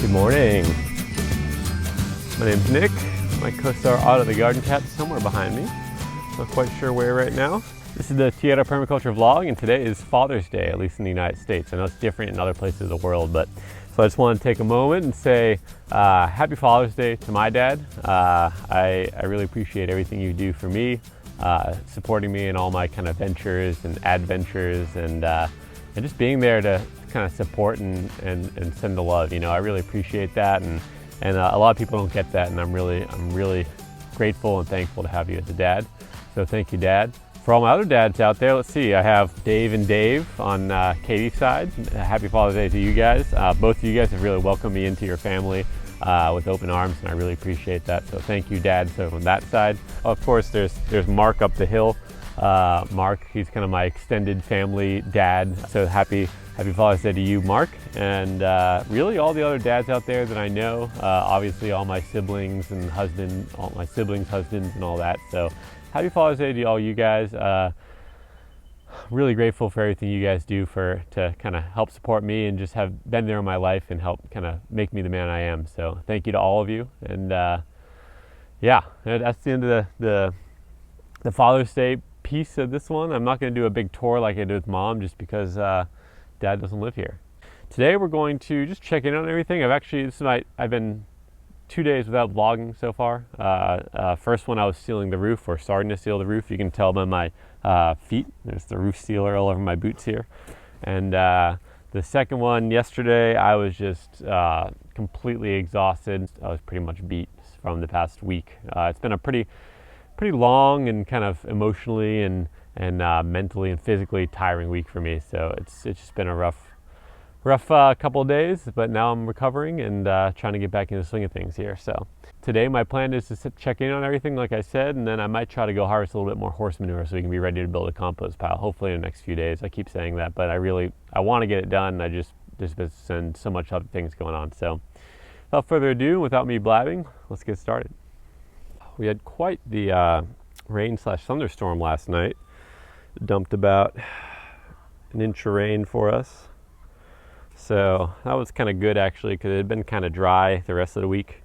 Good morning. My name's Nick. My co-star Otto the garden cat somewhere behind me. Not quite sure where right now. This is the Tierra Permaculture vlog, and today is Father's Day, at least in the United States. I know it's different in other places of the world, but so I just want to take a moment and say Happy Father's Day to my dad. I really appreciate everything you do for me, supporting me in all my kind of ventures and adventures, and just being there to kind of support and send the love. You know, I really appreciate that, and a lot of people don't get that, and I'm really grateful and thankful to have you as a dad. So thank you, Dad. For all my other dads out there, let's see, I have Dave and Dave on Katie's side. Happy Father's Day to you guys. Both of you guys have really welcomed me into your family with open arms, and I really appreciate that. So thank you, Dad. So on that side, of course, there's Mark up the hill. Mark, he's kind of my extended family dad. So happy Father's Day to you, Mark. And really all the other dads out there that I know, obviously all my siblings and all my siblings' husbands and all that. So happy Father's Day to all you guys. Really grateful for everything you guys do to kind of help support me and just have been there in my life and help kind of make me the man I am. So thank you to all of you. And yeah, that's the end of the Father's Day piece of this one. I'm not going to do a big tour like I did with Mom, just because Dad doesn't live here. Today we're going to just check in on everything. I've been 2 days without vlogging so far. First one I was sealing the roof, or starting to seal the roof. You can tell by my feet. There's the roof sealer all over my boots here. And the second one yesterday, I was just completely exhausted. I was pretty much beat from the past week. It's been a pretty long and kind of emotionally and mentally and physically tiring week for me. So it's just been a rough couple of days, but now I'm recovering and trying to get back into the swing of things here. So today my plan is to check in on everything, like I said, and then I might try to go harvest a little bit more horse manure so we can be ready to build a compost pile, hopefully in the next few days. I keep saying that, but I want to get it done. There's been so much other things going on. So without further ado, without me blabbing, let's get started. We had quite the rain/thunderstorm last night. It dumped about an inch of rain for us. So that was kind of good, actually, because it had been kind of dry the rest of the week.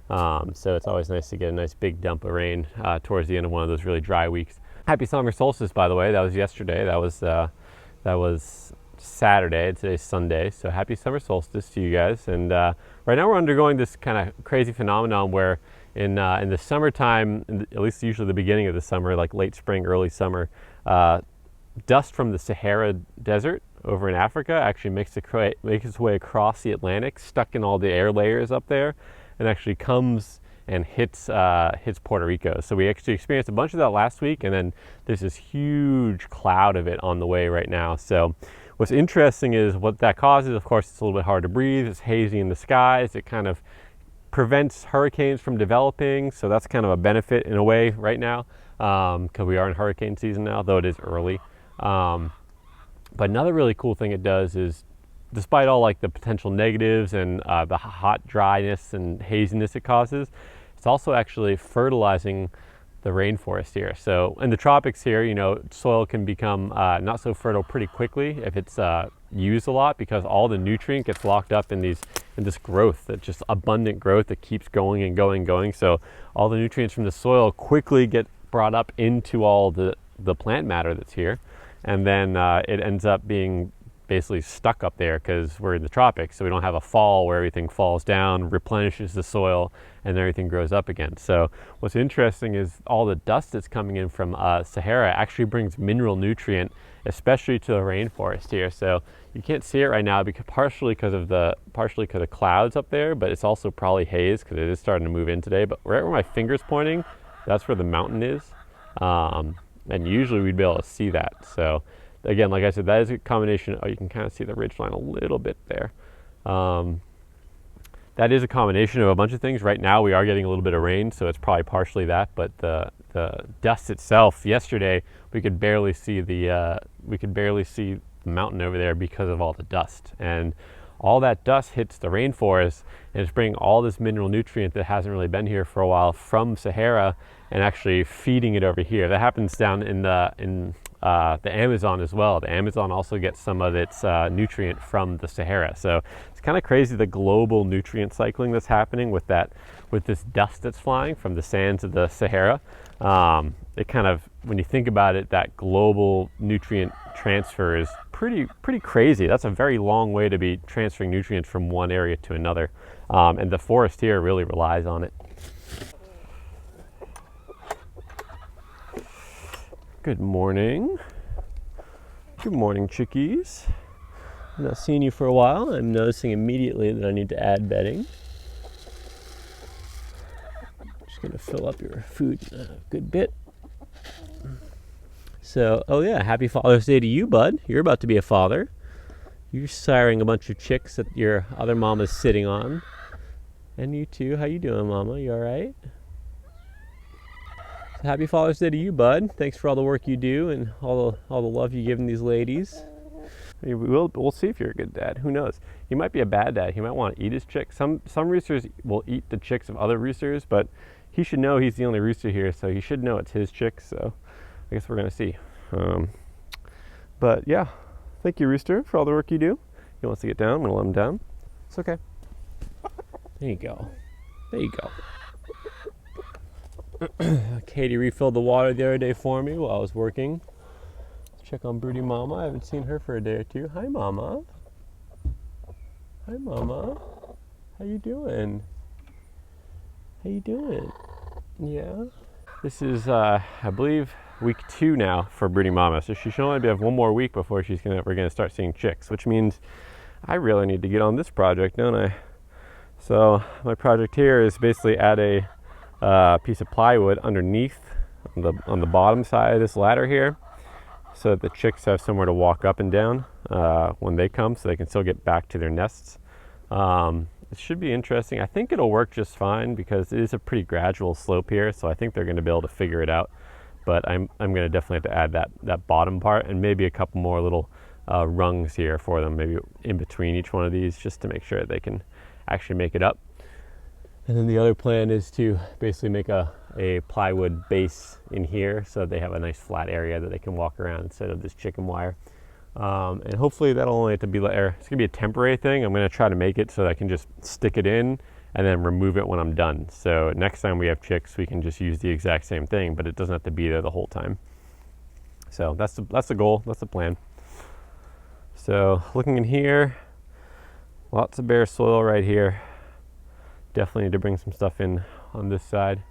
So it's always nice to get a nice big dump of rain towards the end of one of those really dry weeks. Happy summer solstice, by the way. That was yesterday. That was Saturday. Today's Sunday. So happy summer solstice to you guys. And right now we're undergoing this kind of crazy phenomenon where in the summertime, at least usually the beginning of the summer, like late spring, early summer, dust from the Sahara Desert over in Africa actually makes its way across the Atlantic, stuck in all the air layers up there, and actually comes and hits Puerto Rico. So we actually experienced a bunch of that last week, and then there's this huge cloud of it on the way right now. So what's interesting is what that causes. Of course, it's a little bit hard to breathe. It's hazy in the skies. It kind of prevents hurricanes from developing, so that's kind of a benefit in a way right now, because we are in hurricane season now, though it is early. But another really cool thing it does is, despite all like the potential negatives and the hot dryness and haziness it causes, it's also actually fertilizing the rainforest here. So in the tropics here, you know, soil can become not so fertile pretty quickly if it's used a lot, because all the nutrient gets locked up in this growth, that just abundant growth that keeps going and going. So all the nutrients from the soil quickly get brought up into all the plant matter that's here, and then it ends up being basically stuck up there because we're in the tropics, so we don't have a fall where everything falls down, replenishes the soil, and everything grows up again. So what's interesting is all the dust that's coming in from Sahara actually brings mineral nutrient, especially to the rainforest here. So you can't see it right now, because partially because of the clouds up there, but it's also probably haze because it is starting to move in today. But right where my finger's pointing, that's where the mountain is, and usually we'd be able to see that. So again, like I said, that is a combination. Oh, you can kind of see the ridge line a little bit there. That is a combination of a bunch of things. Right now we are getting a little bit of rain, so it's probably partially that, but the dust itself, yesterday we could barely see the mountain over there because of all the dust. And all that dust hits the rainforest, and it's bringing all this mineral nutrient that hasn't really been here for a while from Sahara and actually feeding it over here. That happens down in the Amazon as well. The Amazon also gets some of its nutrient from the Sahara. So it's kind of crazy the global nutrient cycling that's happening with this dust that's flying from the sands of the Sahara. It kind of, when you think about it, that global nutrient transfer is pretty crazy. That's a very long way to be transferring nutrients from one area to another. And the forest here really relies on it. Good morning. Good morning, chickies. I've not seen you for a while. I'm noticing immediately that I need to add bedding. Just gonna fill up your food a good bit. So, oh yeah, happy Father's Day to you, bud. You're about to be a father. You're siring a bunch of chicks that your other mama's sitting on. And you too. How you doing, mama? You all right? Happy Father's Day to you, bud. Thanks for all the work you do and all the love you give these ladies. We'll see if you're a good dad. Who knows? He might be a bad dad. He might want to eat his chicks. Some roosters will eat the chicks of other roosters, but he should know he's the only rooster here, so he should know it's his chicks. So I guess we're gonna see. But yeah, thank you, rooster, for all the work you do. He wants to get down. I'm gonna let him down. It's okay. There you go. There you go. Katie refilled the water the other day for me while I was working. Let's check on Broody Mama. I haven't seen her for a day or two. Hi, Mama. Hi, Mama. How you doing? How you doing? Yeah. This is, I believe, week 2 now for Broody Mama. So she should only have 1 more week before we're gonna start seeing chicks, which means I really need to get on this project, don't I? So my project here is basically add a piece of plywood underneath on the bottom side of this ladder here, so that the chicks have somewhere to walk up and down when they come, so they can still get back to their nests. It should be interesting. I think it'll work just fine because it is a pretty gradual slope here, so I think they're going to be able to figure it out. But I'm going to definitely have to add that bottom part and maybe a couple more little rungs here for them, maybe in between each one of these, just to make sure they can actually make it up. And then the other plan is to basically make a plywood base in here so they have a nice flat area that they can walk around instead of this chicken wire. And hopefully that'll only have to be, it's gonna be a temporary thing. I'm gonna try to make it so that I can just stick it in and then remove it when I'm done. So next time we have chicks, we can just use the exact same thing, but it doesn't have to be there the whole time. So that's the goal, that's the plan. So looking in here, lots of bare soil right here. Definitely need to bring some stuff in on this side.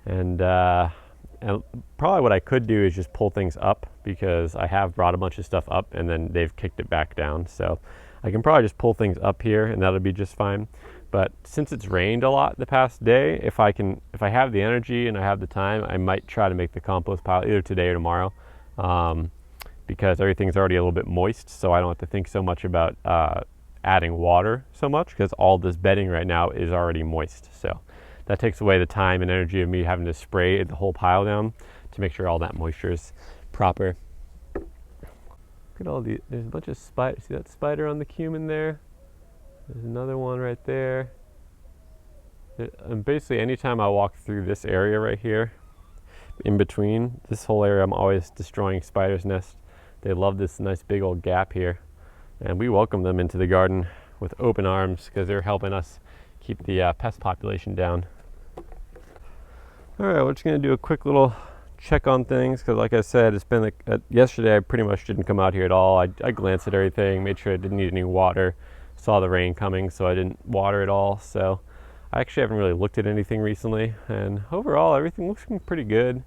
And probably what I could do is just pull things up, because I have brought a bunch of stuff up and then they've kicked it back down. So I can probably just pull things up here and that'll be just fine. But since it's rained a lot the past day, if I have the energy and I have the time, I might try to make the compost pile either today or tomorrow, because everything's already a little bit moist, so I don't have to think so much about adding water so much, because all this bedding right now is already moist. So that takes away the time and energy of me having to spray the whole pile down to make sure all that moisture is proper. Look at all there's a bunch of spiders. See that spider on the cumin there? There's another one right there. And basically anytime I walk through this area right here, in between this whole area, I'm always destroying spiders' nests. They love this nice big old gap here. And we welcome them into the garden with open arms, because they're helping us keep the pest population down. All right, we're just gonna do a quick little check on things, because like I said, it's been like yesterday I pretty much didn't come out here at all. I glanced at everything, made sure I didn't need any water, saw the rain coming, so I didn't water at all. So I actually haven't really looked at anything recently, and overall everything looks pretty good.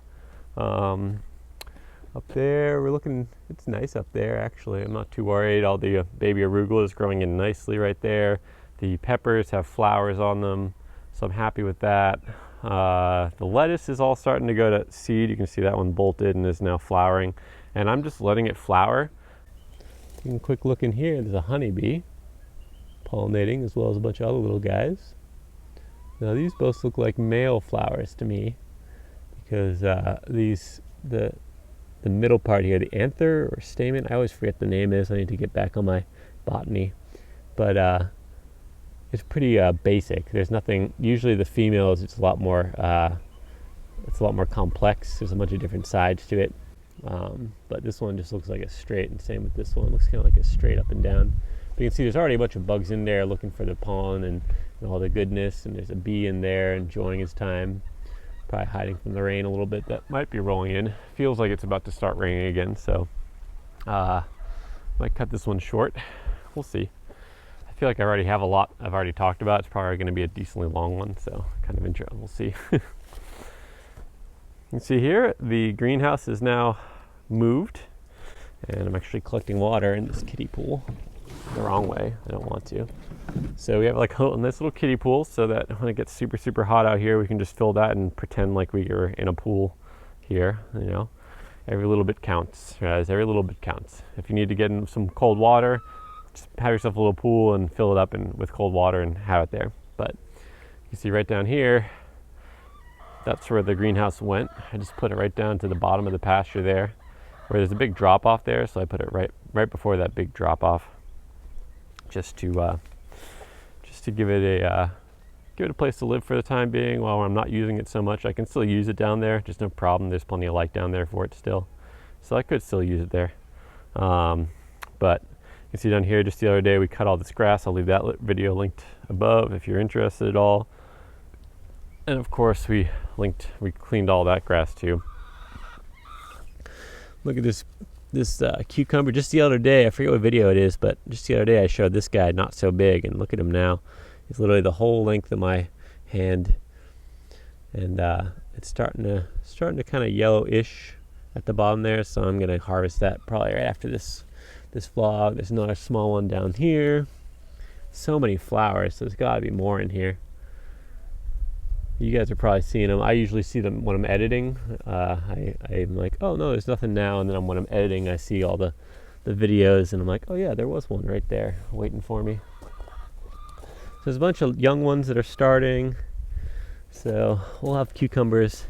Up there, it's nice up there actually. I'm not too worried. All the baby arugula is growing in nicely right there. The peppers have flowers on them, so I'm happy with that. The lettuce is all starting to go to seed. You can see that one bolted and is now flowering, and I'm just letting it flower. Taking a quick look in here, there's a honeybee pollinating, as well as a bunch of other little guys. Now these both look like male flowers to me, because the middle part here, the anther or stamen, I always forget the name is. I need to get back on my botany, but it's pretty basic. There's nothing. Usually the females, it's a lot more complex. There's a bunch of different sides to it. But this one just looks like it's straight, and same with this one. It looks kind of like it's straight up and down. But you can see there's already a bunch of bugs in there looking for the pollen and all the goodness, and there's a bee in there enjoying his time, probably hiding from the rain a little bit that might be rolling in. Feels like it's about to start raining again, so might cut this one short. We'll see. I feel like I already have a lot I've already talked about. It's probably going to be a decently long one, so kind of interesting. We'll see. You can see here the greenhouse is now moved, and I'm actually collecting water in this kiddie pool the wrong way. I don't want to. So we have like a nice little kiddie pool, so that when it gets super hot out here, we can just fill that and pretend like we are in a pool here. You know, every little bit counts, guys. Every little bit counts. If you need to get in some cold water, just have yourself a little pool and fill it up with cold water and have it there. But you see right down here, that's where the greenhouse went. I just put it right down to the bottom of the pasture there, where there's a big drop off there. So I put it right before that big drop off, just to give it a place to live for the time being. While I'm not using it so much, I can still use it down there. Just no problem. There's plenty of light down there for it still, so I could still use it there. But you can see down here, just the other day we cut all this grass. I'll leave that video linked above if you're interested at all. And of course we cleaned all that grass too. Look at this cucumber. Just the other day, I forget what video it is, but just the other day I showed this guy, not so big, and look at him now. He's literally the whole length of my hand, and it's starting to kind of yellowish at the bottom there. So I'm gonna harvest that probably right after this vlog. There's another small one down here. So many flowers, so there's got to be more in here. You guys are probably seeing them. I usually see them when I'm editing. I'm like, oh no, there's nothing now. And then when I'm editing, I see all the videos, and I'm like, oh yeah, there was one right there waiting for me. So there's a bunch of young ones that are starting. So we'll have cucumbers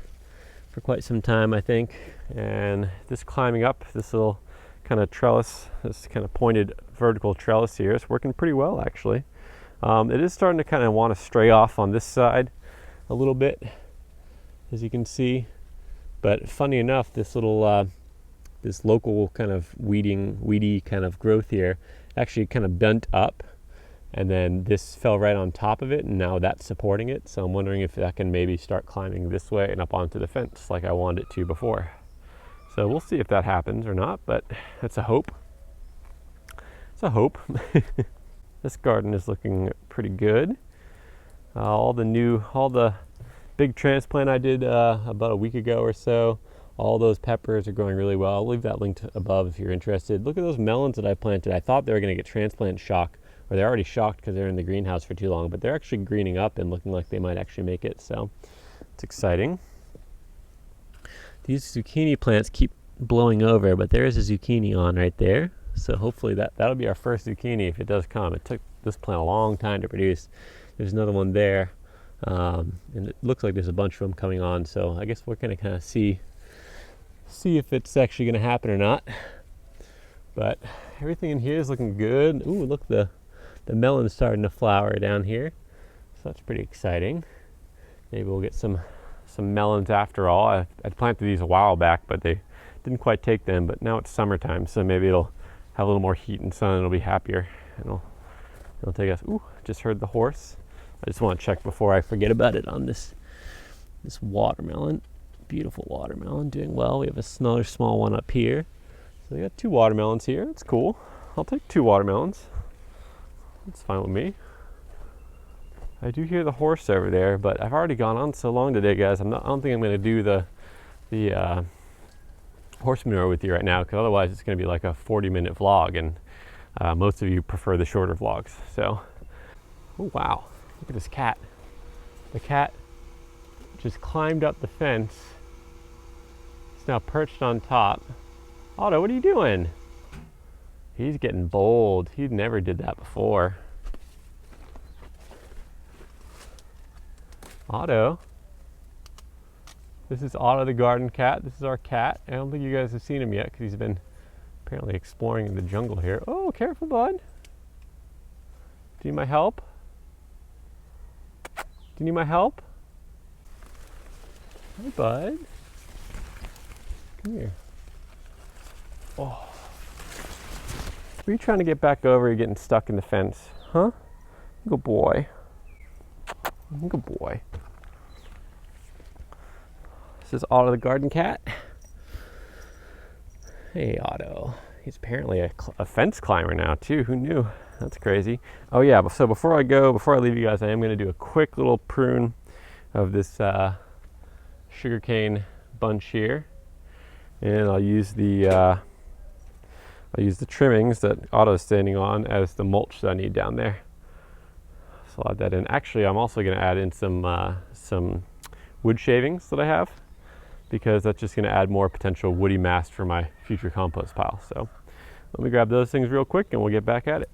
for quite some time, I think. And this climbing up, this little kind of trellis, this kind of pointed vertical trellis here, is working pretty well actually. It is starting to kind of want to stray off on this side a little bit, as you can see, but funny enough, this little this local kind of weedy kind of growth here actually kind of bent up, and then this fell right on top of it, and now that's supporting it. So I'm wondering if that can maybe start climbing this way and up onto the fence like I wanted it to before. So we'll see if that happens or not, but that's a hope. It's a hope. This garden is looking pretty good. All the big transplant I did about a week ago or so, all those peppers are growing really well. I'll leave that linked above if you're interested. Look at those melons that I planted. I thought they were going to get transplant shock, or they're already shocked because they're in the greenhouse for too long, but they're actually greening up and looking like they might actually make it, so it's exciting. These zucchini plants keep blowing over, but there is a zucchini on right there, so hopefully that'll be our first zucchini if it does come. It took this plant a long time to produce. There's another one there, and it looks like there's a bunch of them coming on, so I guess we're going to kind of see if it's actually going to happen or not. But everything in here is looking good. Ooh, look, the melon's starting to flower down here, so that's pretty exciting. Maybe we'll get some melons after all. I planted these a while back, but they didn't quite take them, but now it's summertime, so maybe it'll have a little more heat and sun, and it'll be happier, and it'll take us. Ooh, just heard the horse. I just want to check before I forget about it on this watermelon. Beautiful watermelon, doing well. We have another small one up here. So we got 2 watermelons here. That's cool. I'll take 2 watermelons. That's fine with me. I do hear the horse over there, but I've already gone on so long today, guys. I don't think I'm going to do the horse manure with you right now, because otherwise it's going to be like a 40-minute vlog, and most of you prefer the shorter vlogs. So, oh wow, look at this cat. The cat just climbed up the fence. He's now perched on top. Otto, what are you doing? He's getting bold. He never did that before. Otto. This is Otto the garden cat. This is our cat. I don't think you guys have seen him yet because he's been apparently exploring in the jungle here. Oh, careful, bud. Do you need my help? Do you need my help? Hi, bud. Come here. Oh. Were you trying to get back over? You're getting stuck in the fence, huh? Good boy. Good boy. This is Otto the garden cat. Hey, Otto. He's apparently a fence climber now too. Who knew? That's crazy. Oh yeah, so before I leave you guys, I am going to do a quick little prune of this sugarcane bunch here, and I'll use the trimmings that Otto's standing on as the mulch that I need down there. So I'll add that in. Actually, I'm also going to add in some wood shavings that I have, because that's just going to add more potential woody mass for my future compost pile. So let me grab those things real quick and we'll get back at it.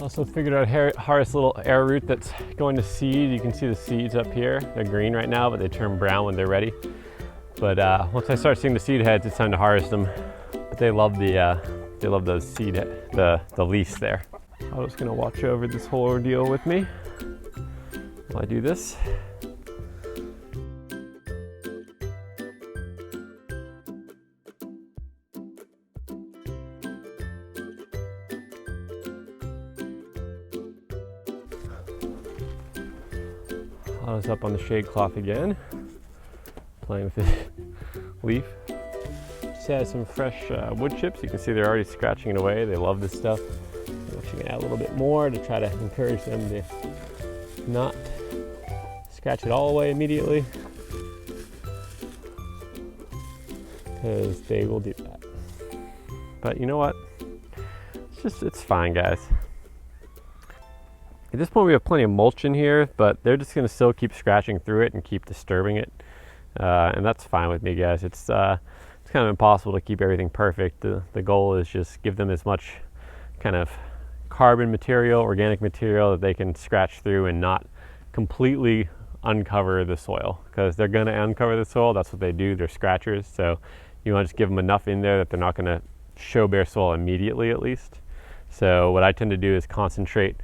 Also figured out how to harvest a little arrowroot that's going to seed. You can see the seeds up here. They're green right now, but they turn brown when they're ready. But once I start seeing the seed heads, it's time to harvest them. But they love those seed, the leaves there. I was gonna watch over this whole ordeal with me while I do this. I was up on the shade cloth again, playing with this leaf. Just add some fresh wood chips. You can see they're already scratching it away. They love this stuff. I'm actually gonna add a little bit more to try to encourage them to not scratch it all away immediately, because they will do that. But you know what? It's fine, guys. At this point we have plenty of mulch in here, but they're just going to still keep scratching through it and keep disturbing it. And that's fine with me, guys. It's kind of impossible to keep everything perfect. The goal is just give them as much kind of carbon material, organic material that they can scratch through and not completely uncover the soil, because they're going to uncover the soil. That's what they do. They're scratchers. So you want to just give them enough in there that they're not going to show bare soil immediately, at least. So what I tend to do is concentrate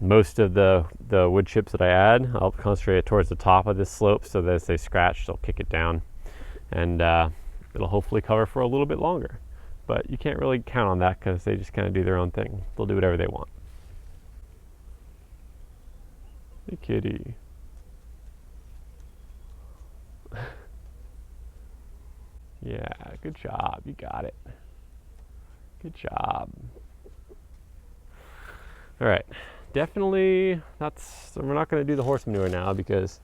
most of the wood chips that I add. I'll concentrate it towards the top of this slope so that as they scratch, they'll kick it down, and it'll hopefully cover for a little bit longer. But you can't really count on that, because they just kind of do their own thing. They'll do whatever they want. Hey, kitty. Yeah, good job. You got it. Good job. All right. Definitely, we're not going to do the horse manure now, because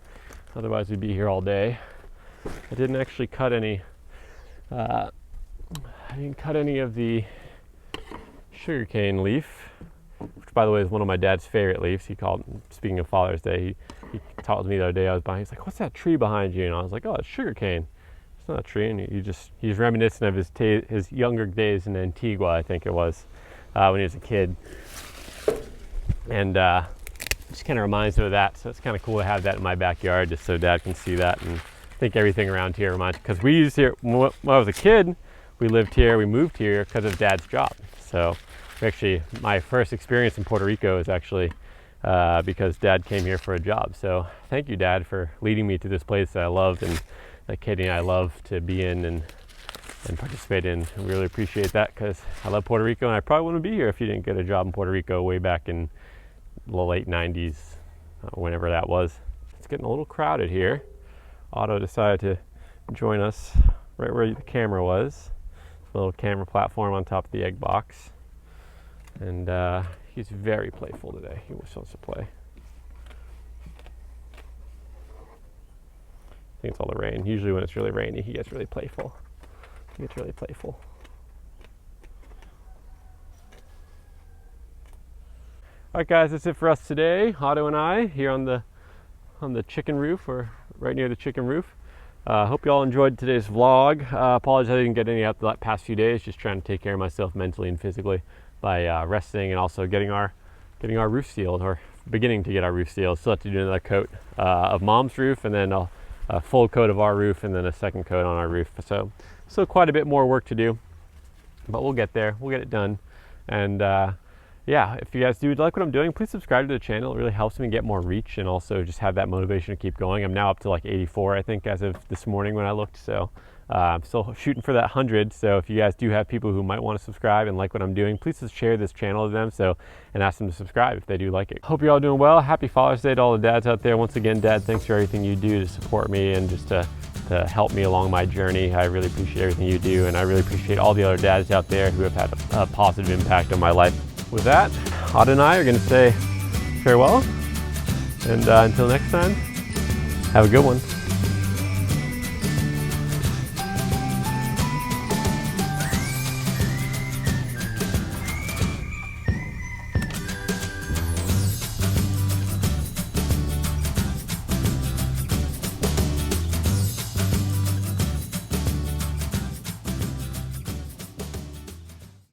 otherwise we'd be here all day. I didn't actually cut any. I didn't cut any of the sugarcane leaf, which, by the way, is one of my dad's favorite leaves. He called, speaking of Father's Day, he talked to me the other day. I was behind. He's like, "What's that tree behind you?" And I was like, "Oh, it's sugarcane." It's not a tree. And he's reminiscent of his younger days in Antigua, I think it was, when he was a kid. And just kind of reminds me of that. So it's kind of cool to have that in my backyard, just so Dad can see that. And I think everything around here reminds, because we used here, when I was a kid, we lived here, we moved here because of Dad's job. So actually, my first experience in Puerto Rico is actually because Dad came here for a job. So thank you, Dad, for leading me to this place that I loved and that Katie and I love to be in and participate in. I really appreciate that, because I love Puerto Rico, and I probably wouldn't be here if you didn't get a job in Puerto Rico way back in the late 90s, whenever that was. It's getting a little crowded here. Otto decided to join us right where the camera was. A little camera platform on top of the egg box. And he's very playful today. He just wants to play. I think it's all the rain. Usually when it's really rainy, he gets really playful. He gets really playful. All right, guys, that's it for us today. Otto and I here on the chicken roof, or right near the chicken roof. Hope you all enjoyed today's vlog. Apologize I didn't get any out the past few days. Just trying to take care of myself mentally and physically by resting, and also getting our roof sealed, or beginning to get our roof sealed. Still have to do another coat of Mom's roof, and then a full coat of our roof, and then a second coat on our roof. So quite a bit more work to do, but we'll get there. We'll get it done. And yeah, if you guys do like what I'm doing, please subscribe to the channel. It really helps me get more reach, and also just have that motivation to keep going. I'm now up to like 84, I think, as of this morning when I looked. So I'm still shooting for that 100. So if you guys do have people who might want to subscribe and like what I'm doing, please just share this channel to them, and ask them to subscribe if they do like it. Hope you're all doing well. Happy Father's Day to all the dads out there. Once again, Dad, thanks for everything you do to support me and just to help me along my journey. I really appreciate everything you do, and I really appreciate all the other dads out there who have had a positive impact on my life. With that, Otto and I are going to say farewell, and until next time, have a good one.